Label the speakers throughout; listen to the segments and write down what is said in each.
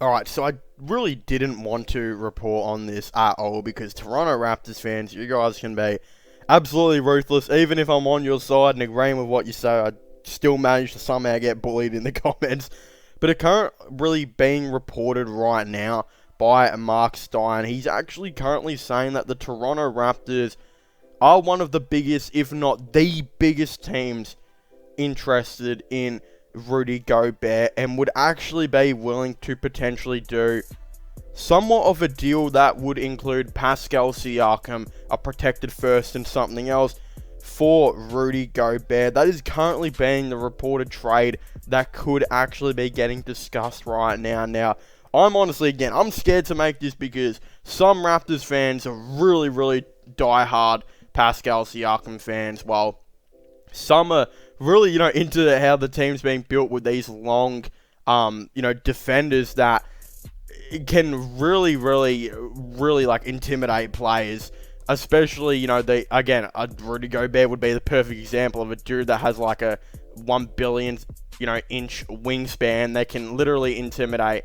Speaker 1: Alright, so I really didn't want to report on this at all because Toronto Raptors fans, you guys can be absolutely ruthless. Even if I'm on your side and agreeing with what you say, I still manage to somehow get bullied in the comments. But it currently being reported right now by Mark Stein. He's actually currently saying that the Toronto Raptors are one of the biggest, if not the biggest teams interested in Rudy Gobert and would actually be willing to potentially do somewhat of a deal that would include Pascal Siakam, a protected first and something else for Rudy Gobert. That is currently being the reported trade that could actually be getting discussed right now. Now, I'm honestly, again, I'm scared to make this because some Raptors fans are really die-hard Pascal Siakam fans, while some are really, into how the team's being built with these long, defenders that can really, like, intimidate players. Especially, Rudy Gobert would be the perfect example of a dude that has, like, a 1 billion, inch wingspan that can literally intimidate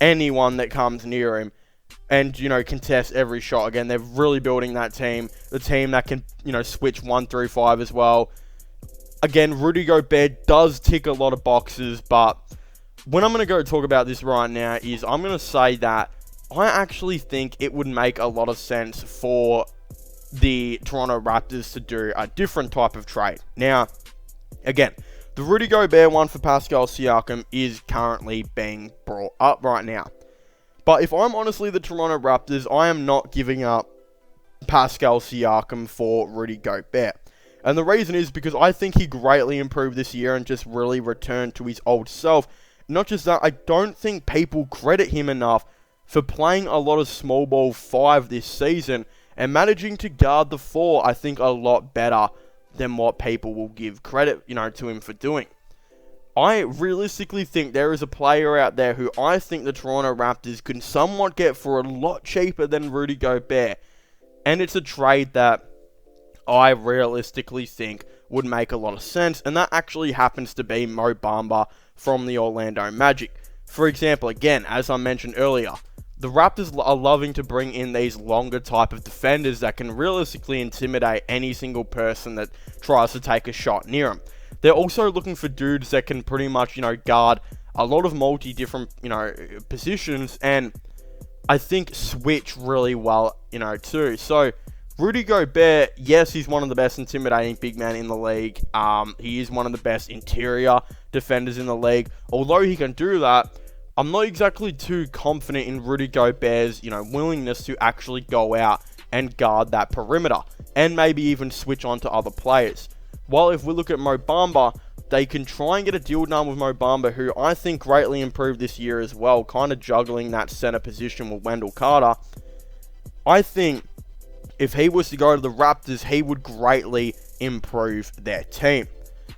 Speaker 1: anyone that comes near him and, contest every shot. Again, they're really building that team. The team that can, switch 1 through 5 as well. Again, Rudy Gobert does tick a lot of boxes, but when I'm going to go talk about this right now is I'm going to say that I actually think it would make a lot of sense for the Toronto Raptors to do a different type of trade. Now, again, the Rudy Gobert one for Pascal Siakam is currently being brought up right now. But if I'm honestly the Toronto Raptors, I am not giving up Pascal Siakam for Rudy Gobert. And the reason is because I think he greatly improved this year and just really returned to his old self. Not just that, I don't think people credit him enough for playing a lot of small ball 5 this season and managing to guard the 4, I think, a lot better than what people will give credit, to him for doing. I realistically think there is a player out there who I think the Toronto Raptors could somewhat get for a lot cheaper than Rudy Gobert. And it's a trade that I realistically think would make a lot of sense, and that actually happens to be Mo Bamba from the Orlando Magic. For example, again, as I mentioned earlier, the Raptors are loving to bring in these longer type of defenders that can realistically intimidate any single person that tries to take a shot near them. They're also looking for dudes that can pretty much, guard a lot of different, positions, and I think switch really well, too. So, Rudy Gobert, yes, he's one of the best intimidating big men in the league. He is one of the best interior defenders in the league. Although he can do that, I'm not exactly too confident in Rudy Gobert's, willingness to actually go out and guard that perimeter and maybe even switch on to other players. While if we look at Mo Bamba, they can try and get a deal done with Mo Bamba, who I think greatly improved this year as well, kind of juggling that center position with Wendell Carter. I think if he was to go to the Raptors, he would greatly improve their team.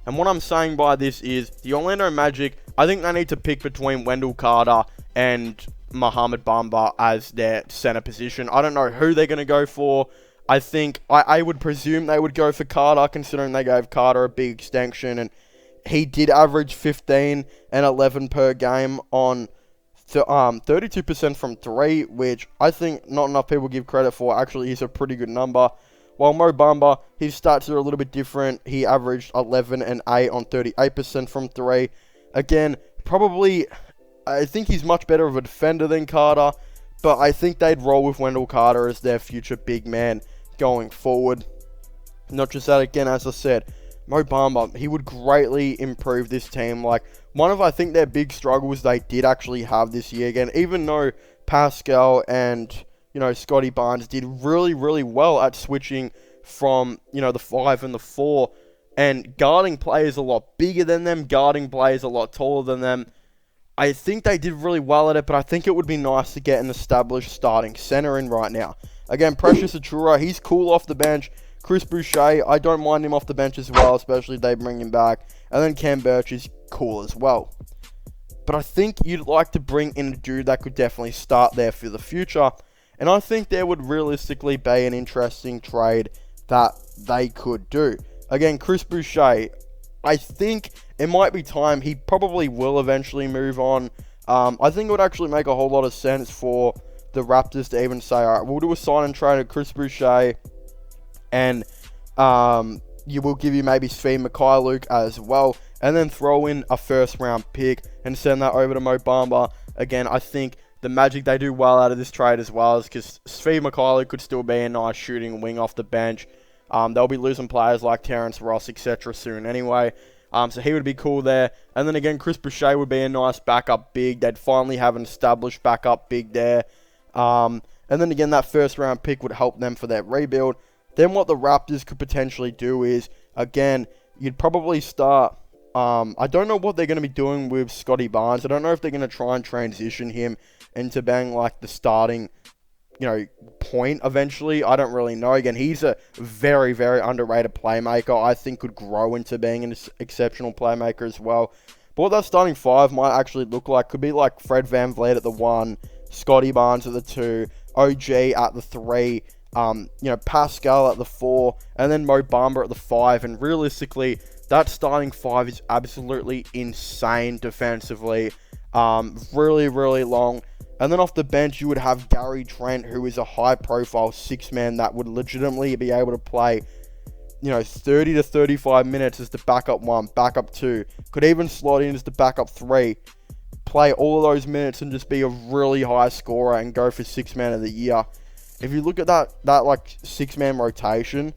Speaker 1: And what I'm saying by this is, the Orlando Magic, I think they need to pick between Wendell Carter and Mohamed Bamba as their center position. I don't know who they're going to go for. I think, I would presume they would go for Carter, considering they gave Carter a big extension, and he did average 15 and 11 per game on 32% from 3, which I think not enough people give credit for. Actually, he's a pretty good number. While Mo Bamba, his stats are a little bit different. He averaged 11 and 8 on 38% from 3. Again, probably, I think he's much better of a defender than Carter, but I think they'd roll with Wendell Carter as their future big man going forward. Not just that, again, as I said, Mo Bamba, he would greatly improve this team. Like, one of, I think, their big struggles they did actually have this year, again, even though Pascal and, Scotty Barnes did really well at switching from, the 5 and the 4, and guarding players a lot bigger than them, guarding players a lot taller than them. I think they did really well at it, but I think it would be nice to get an established starting center in right now. Again, Precious Achiuwa, he's cool off the bench. Chris Boucher, I don't mind him off the bench as well, especially if they bring him back. And then Cam Birch is cool as well. But I think you'd like to bring in a dude that could definitely start there for the future. And I think there would realistically be an interesting trade that they could do. Again, Chris Boucher, I think it might be time. He probably will eventually move on. I think it would actually make a whole lot of sense for the Raptors to even say, all right, we'll do a sign and trade of Chris Boucher, and you will give you maybe Svi Mikhailuk as well, and then throw in a first round pick and send that over to Mo Bamba. Again, I think the Magic, they do well out of this trade as well, because Svi Mikhailuk could still be a nice shooting wing off the bench. They'll be losing players like Terrence Ross, etc. soon anyway. So he would be cool there. And then again, Chris Boucher would be a nice backup big. They'd finally have an established backup big there. And then again, that first round pick would help them for their rebuild. Then what the Raptors could potentially do is, again, you'd probably start... I don't know what they're going to be doing with Scotty Barnes. I don't know if they're going to try and transition him into being like the starting, point eventually. I don't really know. Again, he's a very, very underrated playmaker. I think could grow into being an exceptional playmaker as well. But what that starting five might actually look like could be like Fred VanVleet at the 1, Scotty Barnes at the 2, OG at the 3, Pascal at the 4, and then Mo Bamba at the 5. And realistically, that starting 5 is absolutely insane defensively. Really, really long. And then off the bench, you would have Gary Trent, who is a high-profile 6-man that would legitimately be able to play, 30 to 35 minutes as the backup 1, backup 2. Could even slot in as the backup 3. Play all of those minutes and just be a really high scorer and go for 6-man of the year. If you look at that like 6-man rotation,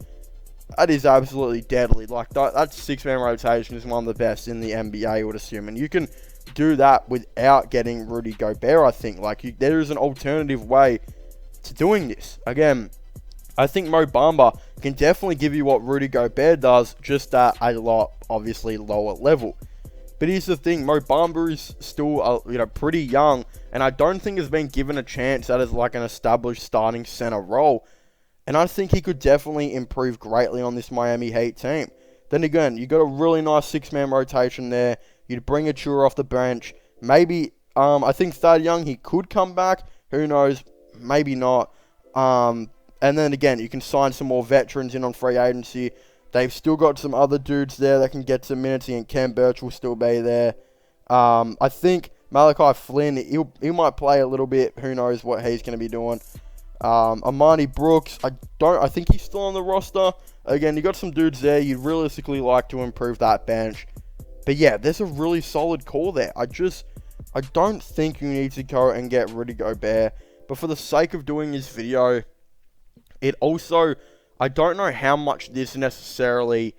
Speaker 1: that is absolutely deadly. Like that 6-man rotation is one of the best in the NBA, I would assume. And you can do that without getting Rudy Gobert, I think. There is an alternative way to doing this. Again, I think Mo Bamba can definitely give you what Rudy Gobert does, just at a lot, obviously, lower level. But here's the thing, Mo Bamba is still, pretty young, and I don't think has been given a chance at as like an established starting center role. And I think he could definitely improve greatly on this Miami Heat team. Then again, you got a really nice 6-man rotation there. You'd bring a Chua off the bench. Maybe, I think Thad Young, he could come back. Who knows? Maybe not. And then again, you can sign some more veterans in on free agency. They've still got some other dudes there that can get some minutes, and Ken Birch will still be there. I think Malachi Flynn, he might play a little bit. Who knows what he's going to be doing. Amani Brooks, I think he's still on the roster. Again, you got some dudes there. You'd realistically like to improve that bench. But yeah, there's a really solid call there. I don't think you need to go and get Rudy Gobert. But for the sake of doing this video, it also, I don't know how much this necessarily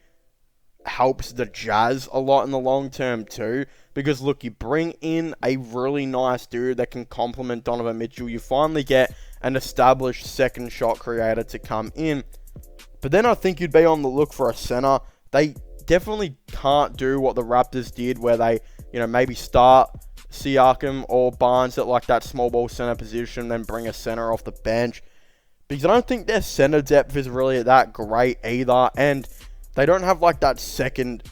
Speaker 1: helps the Jazz a lot in the long term too. Because look, you bring in a really nice dude that can complement Donovan Mitchell. You finally get an established second shot creator to come in. But then I think you'd be on the look for a center. They definitely can't do what the Raptors did, where they, maybe start Siakam or Barnes at like that small ball center position, then bring a center off the bench. Because I don't think their center depth is really that great either. And they don't have like that second,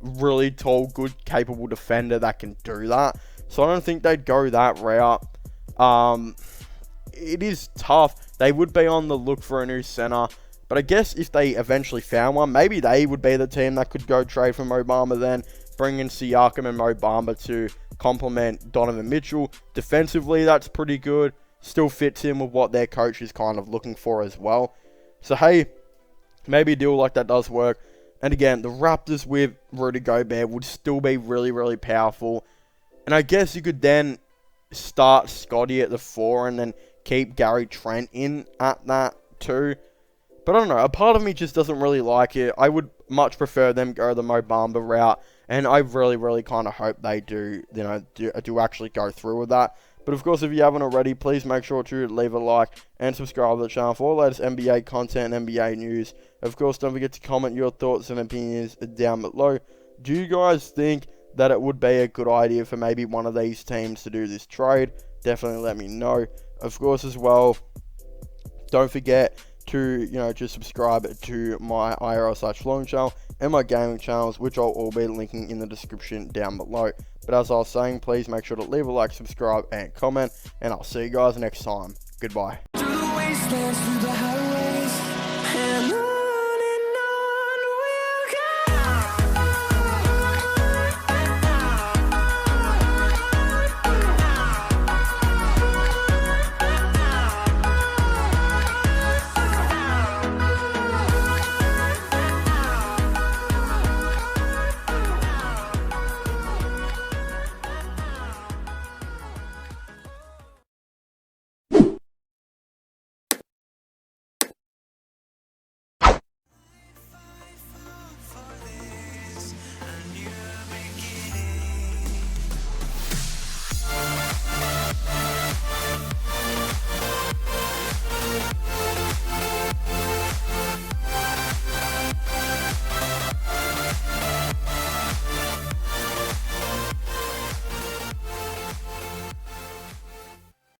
Speaker 1: really tall, good, capable defender that can do that. So I don't think they'd go that route. It is tough. They would be on the look for a new center. But I guess if they eventually found one, maybe they would be the team that could go trade for Mo Bamba then. Bring in Siakam and Mo Bamba to complement Donovan Mitchell. Defensively, that's pretty good. Still fits in with what their coach is kind of looking for as well. So hey, maybe a deal like that does work. And again, the Raptors with Rudy Gobert would still be really, really powerful. And I guess you could then start Scotty at the 4 and then keep Gary Trent in at that 2. But I don't know, a part of me just doesn't really like it. I would much prefer them go the Mo Bamba route. And I really, really kind of hope they do actually go through with that. But of course, if you haven't already, please make sure to leave a like and subscribe to the channel for all the latest NBA content and NBA news. Of course, don't forget to comment your thoughts and opinions down below. Do you guys think that it would be a good idea for maybe one of these teams to do this trade? Definitely let me know. Of course, as well, don't forget to, just subscribe to my IRL/vlogging channel and my gaming channels, which I'll all be linking in the description down below. But as I was saying, please make sure to leave a like, subscribe, and comment, and I'll see you guys next time. Goodbye.